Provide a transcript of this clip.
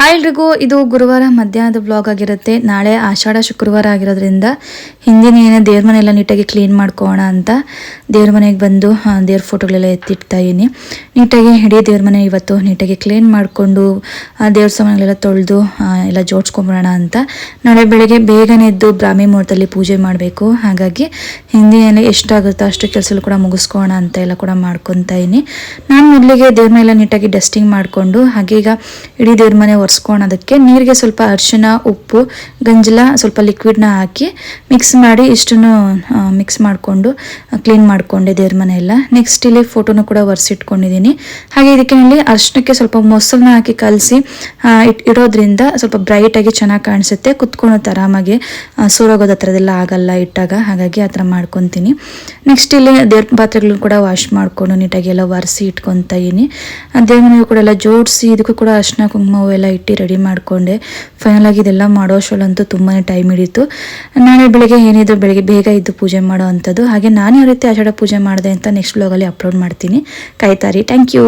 Hi ಎಲ್ರಿಗೂ, ಇದು ಗುರುವಾರ ಮಧ್ಯಾಹ್ನದ ಬ್ಲಾಗ್ ಆಗಿರುತ್ತೆ. ನಾಳೆ ಆಷಾಢ ಶುಕ್ರವಾರ ಆಗಿರೋದ್ರಿಂದ ಹಿಂದಿನ ಏನೇ ದೇವ್ರ ಮನೆಯೆಲ್ಲ ನೀಟಾಗಿ ಕ್ಲೀನ್ ಮಾಡ್ಕೋಣ ಅಂತ ದೇವ್ರ ಮನೆಗೆ ಬಂದು ದೇವ್ರ ಫೋಟೋಗಳೆಲ್ಲ ಎತ್ತಿಡ್ತಾ ಇದ್ದೀನಿ. ನೀಟಾಗಿ ಇಡೀ ದೇವ್ರ ಮನೆ ಇವತ್ತು ನೀಟಾಗಿ ಕ್ಲೀನ್ ಮಾಡಿಕೊಂಡು ದೇವ್ರ ಸಾಮಾನುಗಳೆಲ್ಲ ತೊಳೆದು ಎಲ್ಲ ಜೋಡಿಸ್ಕೊಂಬರೋಣ ಅಂತ. ನಾಳೆ ಬೆಳಗ್ಗೆ ಬೇಗನೆ ಎದ್ದು ಬ್ರಾಹ್ಮಿ ಮುಹೂರ್ತದಲ್ಲಿ ಪೂಜೆ ಮಾಡಬೇಕು. ಹಾಗಾಗಿ ಹಿಂದಿನ ಎಷ್ಟಾಗುತ್ತೋ ಅಷ್ಟು ಕೆಲಸಗಳು ಕೂಡ ಮುಗಿಸ್ಕೋಣ ಅಂತ ಎಲ್ಲ ಕೂಡ ಮಾಡ್ಕೊತಾ ಇದ್ದೀನಿ. ನಾನು ಮೊದಲಿಗೆ ದೇವ್ರ ಮನೆಯೆಲ್ಲ ನೀಟಾಗಿ ಡಸ್ಟಿಂಗ್ ಮಾಡಿಕೊಂಡು ಹಾಗೆ ಈಗ ಇಡೀ ದೇವ್ರ ಮನೆ ಒರೆಸ್ಕೊಳೋದಕ್ಕೆ ನೀರಿಗೆ ಸ್ವಲ್ಪ ಅರಿಶಿನ, ಉಪ್ಪು, ಗಂಜಲ, ಸ್ವಲ್ಪ ಲಿಕ್ವಿಡ್ನ ಹಾಕಿ ಮಿಕ್ಸ್ ಮಾಡಿ ಇಷ್ಟನ್ನು ಮಿಕ್ಸ್ ಮಾಡಿಕೊಂಡು ಕ್ಲೀನ್ ಮಾಡಿಕೊಂಡೆ ದೇವ್ರ ಮನೆ ಎಲ್ಲ. ನೆಕ್ಸ್ಟ್ ಇಲ್ಲಿ ಫೋಟೋನು ಕೂಡ ಒರೆಸಿಟ್ಕೊಂಡಿದ್ದೀನಿ. ಹಾಗೆ ಇದಕ್ಕೆ ಅರಿಶಿನಕ್ಕೆ ಸ್ವಲ್ಪ ಮೊಸರನ್ನ ಹಾಕಿ ಕಲಸಿ ಇಡೋದ್ರಿಂದ ಸ್ವಲ್ಪ ಬ್ರೈಟಾಗಿ ಚೆನ್ನಾಗಿ ಕಾಣಿಸುತ್ತೆ. ಕುತ್ಕೊಳುತ್ತೆ ಆರಾಮಾಗಿ, ಸೂರೋಗೋದು ಆ ಥರದ್ದೆಲ್ಲ ಆಗಲ್ಲ ಇಟ್ಟಾಗ. ಹಾಗಾಗಿ ಆ ಥರ ಮಾಡ್ಕೊತೀನಿ. ನೆಕ್ಸ್ಟ್ ಇಲ್ಲಿ ದೇವ್ರ ಪಾತ್ರೆಗಳು ಕೂಡ ವಾಶ್ ಮಾಡಿಕೊಂಡು ನೀಟಾಗಿ ಎಲ್ಲ ಒರೆಸಿ ಇಟ್ಕೊತಾ ಇದ್ದೀನಿ. ದೇವ್ರ ಮನೆಯೂ ಕೂಡ ಎಲ್ಲ ಜೋಡಿಸಿ ಇದಕ್ಕೂ ಕೂಡ ಅರಿಶಿನ ಕುಂಕುಮ ಎಲ್ಲ ಇಟ್ಟು ರೆಡಿ ಮಾಡಿಕೊಂಡೆ. ಫೈನಲ್ ಆಗಿ ಇದೆಲ್ಲ ಮಾಡೋ ಅಷ್ಟರಲ್ಲಂತೂ ತುಂಬಾ ಟೈಮ್ ಹಿಡಿತು. ನಾಳೆ ಬೆಳಗ್ಗೆ ಏನಿದ್ರು ಬೆಳಗ್ಗೆ ಬೇಗ ಇದ್ದು ಪೂಜೆ ಮಾಡೋ ಅಂಥದ್ದು. ಹಾಗೆ ನಾನು ಯಾವ ರೀತಿ ಆಷಾಢ ಪೂಜೆ ಮಾಡಿದೆ ಅಂತ ನೆಕ್ಸ್ಟ್ ಬ್ಲಾಗಲ್ಲಿ ಅಪ್ಲೋಡ್ ಮಾಡ್ತೀನಿ. ಕಾಯ್ತಾರಿ. Thank you.